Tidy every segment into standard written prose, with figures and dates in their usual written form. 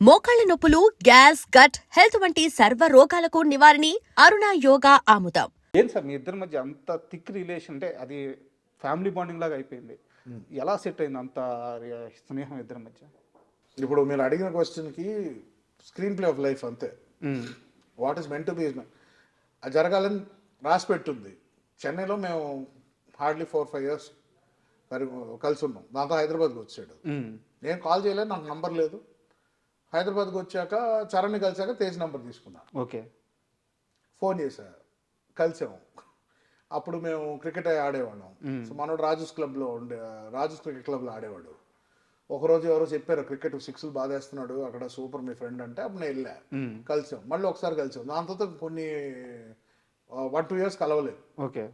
మోకాళ్ల నొప్పులు, gas, gut health వంటి సర్వ రోగాలకు నివారణి అరుణ యోగా ఆముదం. ఏం సార్ మీ ఇద్దరి మధ్య అంత థిక్ రిలేషన్, అంటే అది ఫ్యామిలీ బాండింగ్ లాగా అయిపోయింది. ఎలా సెట్ అయింది అంత స్నేహం ఇద్దరి మధ్య? ఇప్పుడు మీరు అడిగిన క్వశ్చన్కి స్క్రీన్ ప్లే ఆఫ్ లైఫ్ అంతే. What is meant to be అది జరగాలని రాసి పెట్టుంది. చెన్నైలో మేము హార్డ్లీ 4-5 years కలిసి ఉన్నాం. దాంతో హైదరాబాద్కి వచ్చాడు. నేను కాల్ చేయలేదు, నాకు నంబర్ లేదు. హైదరాబాద్కి వచ్చాక చరణ్ని కలిసాక తేజ్ నంబర్ తీసుకున్నా. ఓకే, ఫోన్ చేశా, కలిసాము. అప్పుడు మేము క్రికెట్ ఆడేవాళ్ళం. సో మనోడు రాజూస్ క్రికెట్ క్లబ్లో ఆడేవాడు. ఒకరోజు ఎవరో చెప్పారు క్రికెట్ 6లు బాగా వేస్తున్నాడు అక్కడ, సూపర్ మీ ఫ్రెండ్ అంటే అప్పుడు నేను వెళ్ళా, కలిసాం. మళ్ళీ ఒకసారి కలిసాం. దాని తర్వాత కొన్ని 1-2 years కలవలేదు. ఓకే,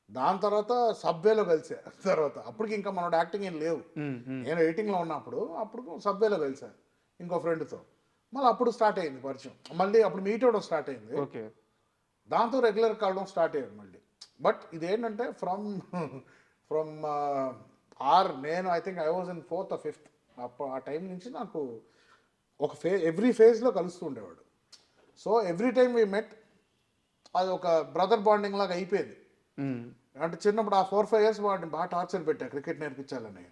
దాని తర్వాత సబ్వేలో కలిసా. తర్వాత అప్పటికి ఇంకా మనోడు యాక్టింగ్ ఏం లేవు. నేను ఎడిటింగ్లో ఉన్నప్పుడు అప్పుడు సబ్వేలో కలిసా ఇంకో ఫ్రెండ్తో. మళ్ళీ అప్పుడు స్టార్ట్ అయింది పరిచయం. మళ్ళీ అప్పుడు మీట్ అవ్వడం స్టార్ట్ అయింది. ఓకే, దాంతో రెగ్యులర్ కలవడం స్టార్ట్ అయ్యారు మళ్ళీ. బట్ ఇదేంటంటే ఫ్రమ్ నేను I think I was in 4th or 5th. ఆ టైం నుంచి నాకు ఒక ఎవ్రీ ఫేజ్లో కలుస్తూ ఉండేవాడు. So every time we met అది ఒక బ్రదర్ బాండింగ్ లాగా అయిపోయింది. అంటే చిన్నప్పుడు ఆ 4-5 years వాడిని బాగా టార్చర్ పెట్టా క్రికెట్ నేర్పించాలని.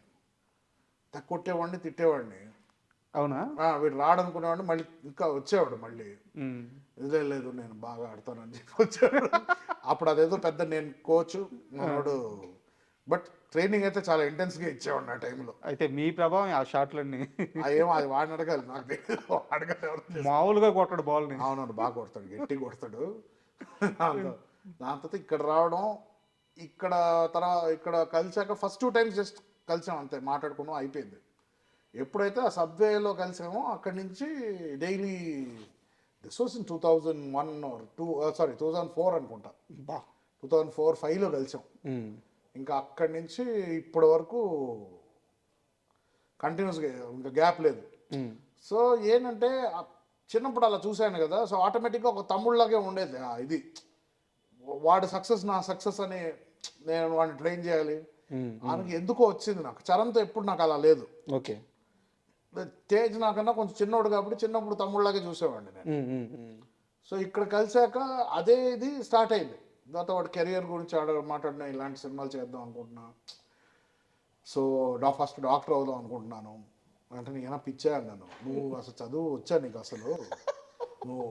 కొట్టేవాడిని, తిట్టేవాడిని. అవునా? వీడు రాడనుకునేవాడిని, మళ్ళీ ఇంకా వచ్చేవాడు. మళ్ళీ లేదు నేను బాగా ఆడతానని చెప్పి వచ్చేవాడు. అప్పుడు అదేదో పెద్ద నేను కోచ్ మనోడు. బట్ ట్రైనింగ్ అయితే చాలా ఇంటెన్స్గా ఇచ్చేవాడు ఆ టైంలో. అయితే మీ ప్రభావం ఆ షాట్లన్నీ ఏమో అది వాడిని అడగాలి, నాకు తెలియదు. అడగాలి. మామూలుగా కొట్టాడు బాల్ని. అవునవును, బాగా కొడతాడు, గట్టి కొడతాడు. దాని తర్వాత ఇక్కడ రావడం, ఇక్కడ కలిసాక ఫస్ట్ 2 times జస్ట్ కలిసాం అంతే, మాట్లాడుకున్నాం, అయిపోయింది. ఎప్పుడైతే ఆ సబ్వేలో కలిసామో అక్కడి నుంచి daily, this was in 2001 or 2004 అనుకుంటా. 2004-5లో కలిసాం. ఇంకా అక్కడి నుంచి ఇప్పటి వరకు కంటిన్యూస్గా, ఇంకా గ్యాప్ లేదు. సో ఏంటంటే చిన్నప్పుడు అలా చూశాను కదా, సో ఆటోమేటిక్గా ఒక తమ్ముళ్ళలాగే ఉండేది. ఇది వాడు సక్సెస్ నా సక్సెస్ అని నేను వాడిని ట్రైన్ చేయాలి ఆయనకి ఎందుకో వచ్చింది. నాకు చరణ్తో ఎప్పుడు నాకు అలా లేదు. ఓకే, తేజ్ నాకన్నా కొంచెం చిన్నోడు కాబట్టి చిన్నప్పుడు తమ్ముళ్ళలాగే చూసేవాడిని నేను. సో ఇక్కడ కలిసాక అదే ఇది స్టార్ట్ అయింది. దాంతో వాడు కెరియర్ గురించి మాట్లాడినా, ఇలాంటి సినిమాలు చేద్దాం అనుకుంటున్నా, సో ఫస్ట్ డాక్టర్ అవుదాం అనుకుంటున్నాను అంటే, నేను పిచ్చా అన్నాను. నువ్వు అసలు చదువు వచ్చా నీకు? అసలు నువ్వు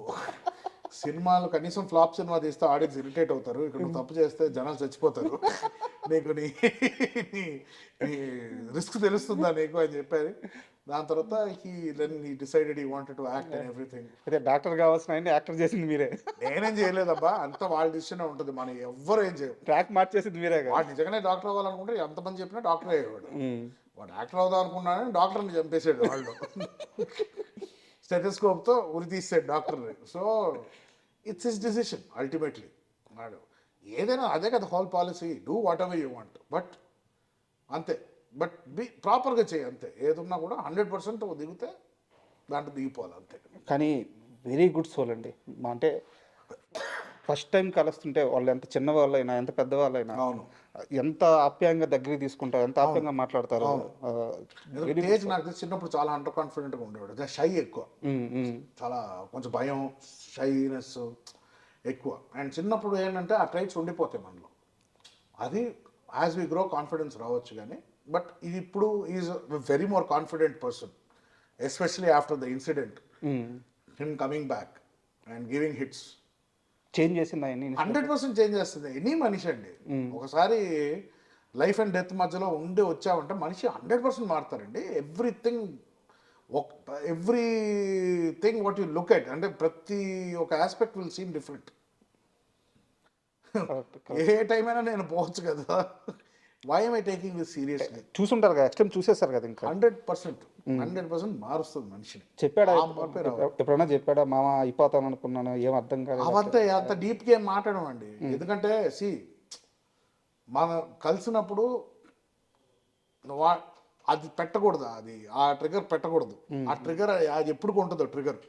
సినిమాలు కనీసం ఫ్లాప్ సినిమా తీస్తే ఆడియన్స్ ఇరిటేట్ అవుతారు, ఇక్కడ నువ్వు తప్పు చేస్తే జనాలు చచ్చిపోతారు, నీకు నీ రిస్క్ తెలుస్తుందా నీకు అని చెప్పారు. దాని తర్వాత he decided he wanted to act and everything. అయితే డాక్టర్ కావాల్సిన యాక్టర్ చేసింది మీరే? నేనేం చేయలేదబ్బా, అంతా వాళ్ళ డిసిషన్ ఉంటుంది, మనం ఎవ్వరు ఏం చేయరు. ట్రాక్ మార్చేసింది మీరే. వాడు నిజంగానే డాక్టర్ అవ్వాలనుకుంటే ఎంతమంది చెప్పినా డాక్టర్ అయ్యేవాడు. వాడు యాక్టర్ అవుదాం అనుకున్నాడని డాక్టర్ని చంపేసాడు వాళ్ళు. స్టెథోస్కోప్తో ఉరి తీసాడు డాక్టర్ని. So it's his decision ultimately. వాడు ఏదైనా అదే కదా whole policy, do what ever you want, but అంతే. బట్ ప్రాపర్గా చేయి అంతే. ఏదున్నా కూడా 100% దిగితే దాంట్లో దిగిపోవాలి అంతే. కానీ వెరీ గుడ్ సోల్ అండి. అంటే ఫస్ట్ టైం కలుస్తుంటే వాళ్ళు ఎంత చిన్నవాళ్ళైనా ఎంత పెద్దవాళ్ళైనా అవును, ఎంత ఆప్యాయంగా దగ్గరికి తీసుకుంటారు, ఎంత ఆప్యాయంగా మాట్లాడతారు. తేజ్ నాకు చిన్నప్పుడు చాలా అండర్ కాన్ఫిడెంట్గా ఉండేవాడు. షై ఎక్కువ, చాలా కొంచెం భయం, షైనెస్ ఎక్కువ. అండ్ చిన్నప్పుడు ఏంటంటే ఆ ట్రైట్స్ ఉండిపోతాయి మనలో. అది యాజ్ వి గ్రో కాన్ఫిడెన్స్ రావచ్చు కానీ, బట్ ఇది ఇప్పుడు is very more confident person, especially after the incident, him coming back and giving hits. Change చేసింది 100% చేంజ్ చేస్తుంది ఎనీ మనిషి అండి. ఒకసారి లైఫ్ అండ్ డెత్ మధ్యలో వచ్చామంటే మనిషి 100% మారుతారండి. Everything what you look at, అంటే ప్రతి ఒక ఆస్పెక్ట్ విల్ సీమ్ డిఫరెంట్. ఏ టైం అయినా నేను పోవచ్చు కదా. Why am I taking this seriously? చూసుంటారు కదా, ఎక్స్ట్రీమ్ చూసేస్తారు కదా. ఇంకా 100% మారుస్తుంది మనిషిని. చెప్పాడా ఎప్పుడైనా? చెప్పాడా మామ అయిపోతాను అనుకున్నాను, ఏం అర్థం కాదు? అవంతా అంత డీప్గా ఏం మాట్లాడడం అండి. ఎందుకంటే మనం కలిసినప్పుడు అది పెట్టకూడదు, అది ఆ ట్రిగర్ పెట్టకూడదు. ఆ ట్రిగర్ అది ఎప్పుడు ఉంటుందో ట్రిగర్.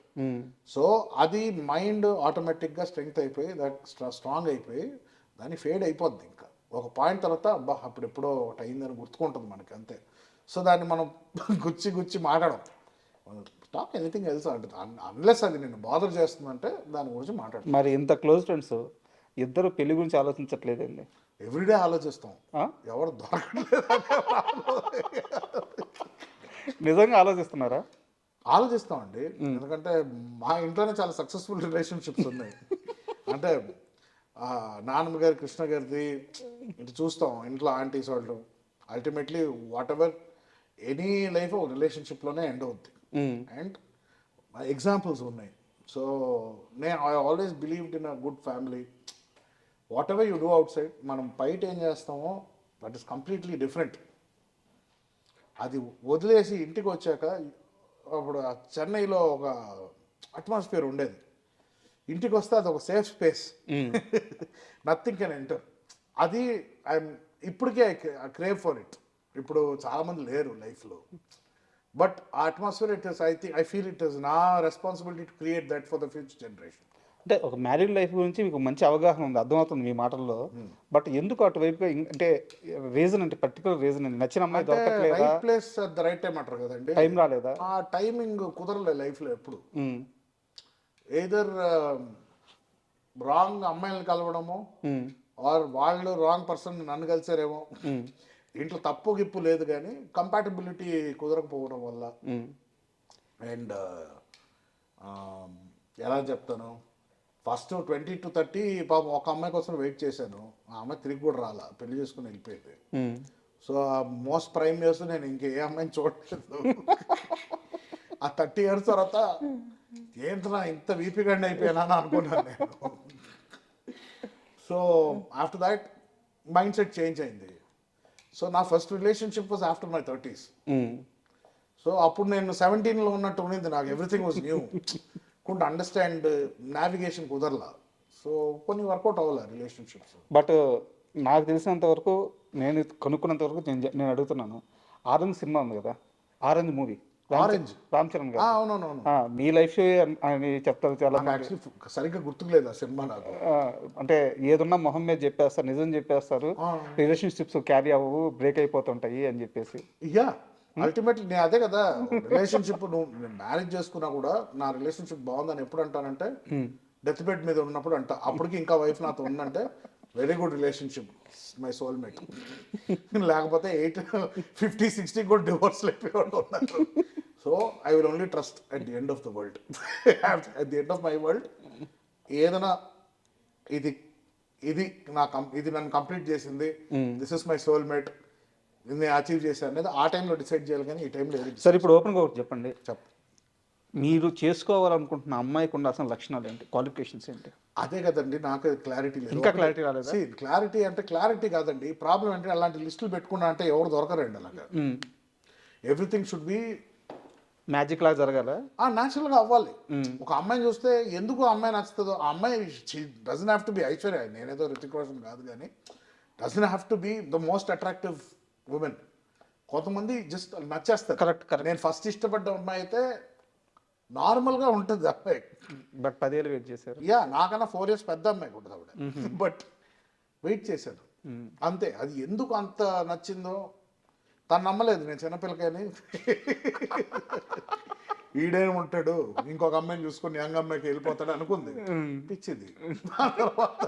సో అది మైండ్ ఆటోమేటిక్గా స్ట్రెంగ్త్ అయిపోయి స్ట్రాంగ్ అయిపోయి దాన్ని ఫేడ్ అయిపోద్ది. ఇంకా ఒక పాయింట్ తర్వాత అబ్బా అప్పుడు ఎప్పుడో ఒకటి అయిందని గుర్తుకుంటుంది మనకి అంతే. సో దాన్ని మనం గుచ్చి మాట్లాడడం. టాక్ ఎనీథింగ్ ఎల్స్ అంటే అన్లెస్ అది నేను బాదర్ చేస్తుందంటే దాని గురించి మాట్లాడతాను. మరి ఇంత క్లోజ్ ఫ్రెండ్స్ ఇద్దరు పెళ్లి గురించి ఆలోచించట్లేదండి? ఎవ్రీడే ఆలోచిస్తాం, ఆ? ఎవరు దొరకట్లేదు. నిజంగా ఆలోచిస్తున్నారా? ఆలోచిస్తామండి, ఎందుకంటే మా ఇంట్లోనే చాలా సక్సెస్ఫుల్ రిలేషన్షిప్స్ ఉన్నాయి. అంటే నాన్నమ్మ గారి, కృష్ణ గారిది ఇటు చూస్తాం, ఇంట్లో ఆంటీస్ వాళ్ళు. Ultimately what ever any life ఒక రిలేషన్షిప్లోనే ఎండ్ అవుద్ది. అండ్ ఎగ్జాంపుల్స్ ఉన్నాయి. So I always believed in a good family. What ever you do out side, మనం బయట ఏం చేస్తామో దట్ ఈస్ కంప్లీట్లీ డిఫరెంట్. అది వదిలేసి ఇంటికి వచ్చాక, అప్పుడు ఆ చెన్నైలో ఒక అట్మాస్ఫియర్ ఉండేది, ఇంటికి వస్తే అది ఒక safe space, nothing can enter. అది ఇప్పటికే ఐ క్రేవ్ ఫర్ ఇట్. ఇప్పుడు చాలామంది లేరు లైఫ్లో, బట్ ఆ atmosphere I feel it is నా responsibility to create that for the future generation. అంటే ఒక మ్యారీడ్ లైఫ్ గురించి మీకు మంచి అవగాహన ఉంది, అర్థమవుతుంది మీ మాటల్లో. బట్ ఎందుకు అటువైపుగా అంటే రీజన్, అంటే పర్టికులర్ రీజన్ నచ్చిన అమ్మాయి దొరకట్లేదా? Right place at the right time అంటారు కదండి. టైం రాలేదా? ఆ టైమింగ్ కుదరలే లైఫ్లో ఎప్పుడు. ఎయిదర్ రాంగ్ అమ్మాయిలను కలవడము, ఆర్ వాళ్ళు రాంగ్ పర్సన్ నన్ను కలిసారేమో. ఇంట్లో తప్పు గిప్పు లేదు, కానీ కంపాటబిలిటీ కుదరకపోవడం వల్ల. అండ్ ఎలా చెప్తాను, ఫస్ట్ 20 to 30 పాపం ఒక అమ్మాయి కోసం వెయిట్ చేశాను. ఆ అమ్మాయి తిరిగి కూడా రాలా, పెళ్లి చేసుకుని వెళ్ళిపోయింది. సో ఆ మోస్ట్ ప్రైమ్ ఇయర్స్ నేను ఇంకే అమ్మాయిని చూడలేదు. ఆ 30 years తర్వాత ఏంటన్నా ఇంత వీపీగండి అయిపోయానా అని అనుకున్నాను నేను. So after that mind set change అయింది. సో నా first relationship was after my 30s. So అప్పుడు నేను 17లో ఉన్నట్టు ఉన్నది, నాకు everything was new. Can't understand, navigation కుదరలా. సో కొన్ని వర్కౌట్ అవ్వాలి రిలేషన్షిప్స్. బట్ నాకు తెలిసినంత వరకు, నేను కనుక్కున్నంత వరకు నేను అడుగుతున్నాను, ఆరెంజ్ సినిమా ఉంది కదా, orange movie, orange Ram Charan గారు. అవునవును, మీ లైఫ్ అని చెప్తారు చాలా మంది. యాక్చువల్లీ సరిగ్గా గుర్తులేదు ఆ సినిమా నాకు. అంటే ఏదున్నా మొహం మీద చెప్పేస్తారు, నిజం చెప్పేస్తారు, రిలేషన్షిప్స్ క్యారీ అవ్వవు, బ్రేక్ అయిపోతుంటాయి అని చెప్పేసి. యా, అల్టిమేట్లీ నేను అదే కదా, రిలేషన్షిప్ నేను మ్యారేజ్ చేసుకున్నా కూడా నా రిలేషన్షిప్ బాగుందని ఎప్పుడు అంటానంటే, డెత్ బెడ్ మీద ఉన్నప్పుడు అంట. అప్పటికి ఇంకా వైఫ్ నాతో ఉందంటే very good relationship, my soulmate. లేకపోతే 50-60 కూడా డివోర్స్ అయిపోయాడు ఉన్నారు. So I will only trust at the end of the world. At the end of my world ఏదైనా ఇది ఇది నన్ను కంప్లీట్ చేసింది, దిస్ ఇస్ మై సోల్మేట్, నేను అచీవ్ చేశాను అనేది ఆ టైంలో డిసైడ్ చేయాలి, కానీ ఈ టైంలో ఏది. సరే, ఇప్పుడు ఓపెన్గా ఒకటి చెప్పండి. మీరు చేసుకోవాలనుకుంటున్న అమ్మాయికి ఉండాల్సిన లక్షణాలు ఏంటి, క్వాలిఫికేషన్స్ ఏంటి? అదే కదండి, నాకు క్లారిటీ లేదు. ఇంకా క్లారిటీ రాలేదా? క్లారిటీ అంటే క్లారిటీ కాదండి, ప్రాబ్లం అంటే అలాంటి లిస్టులు పెట్టుకున్నా అంటే ఎవరు దొరకరండి అలాగా. ఎవ్రీథింగ్ షుడ్ బి మ్యాజిక్ లాగా జరగాల, న్యాచురల్గా అవ్వాలి. ఒక అమ్మాయిని చూస్తే ఎందుకు అమ్మాయి నచ్చుతుందో, ఆ అమ్మాయి doesn't have to be Aishwarya, నేనేదో రితిక్ రోషన్ కాదు, కానీ doesn't have to be the most attractive women. కొంతమంది జస్ట్ నచ్చేస్తారు. కరెక్ట్. నేను ఫస్ట్ ఇష్టపడ్డ అమ్మాయి అయితే నార్మల్గా ఉంటుంది అమ్మాయి, బట్ 10 ఏళ్ళు వెయిట్ చేశారు. యా, నాకన్నా 4 years పెద్ద అమ్మాయి ఉంటుంది ఆవిడ, బట్ వెయిట్ చేశాను అంతే. అది ఎందుకు అంత నచ్చిందో తను నమ్మలేదు, నేను చిన్నపిల్లకని ఈడేం ఉంటాడు ఇంకొక అమ్మాయిని చూసుకొని యంగ్ అమ్మాయికి వెళ్ళిపోతాడు అనుకుంది, పిచ్చింది. తర్వాత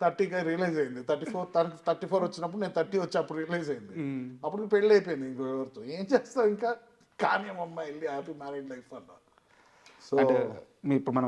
30కి రియలైజ్ అయింది. 34 వచ్చినప్పుడు నేను 30 వచ్చి అప్పుడు రియలైజ్ అయింది. అప్పుడు పెళ్ళి అయిపోయింది ఇంకొకరితో. ఏం చేస్తావు ఇంకా, కానీ అమ్మాయి వెళ్ళి హ్యాపీ మ్యారీడ్ లైఫ్ అన్న. సో ఇప్పుడు మనం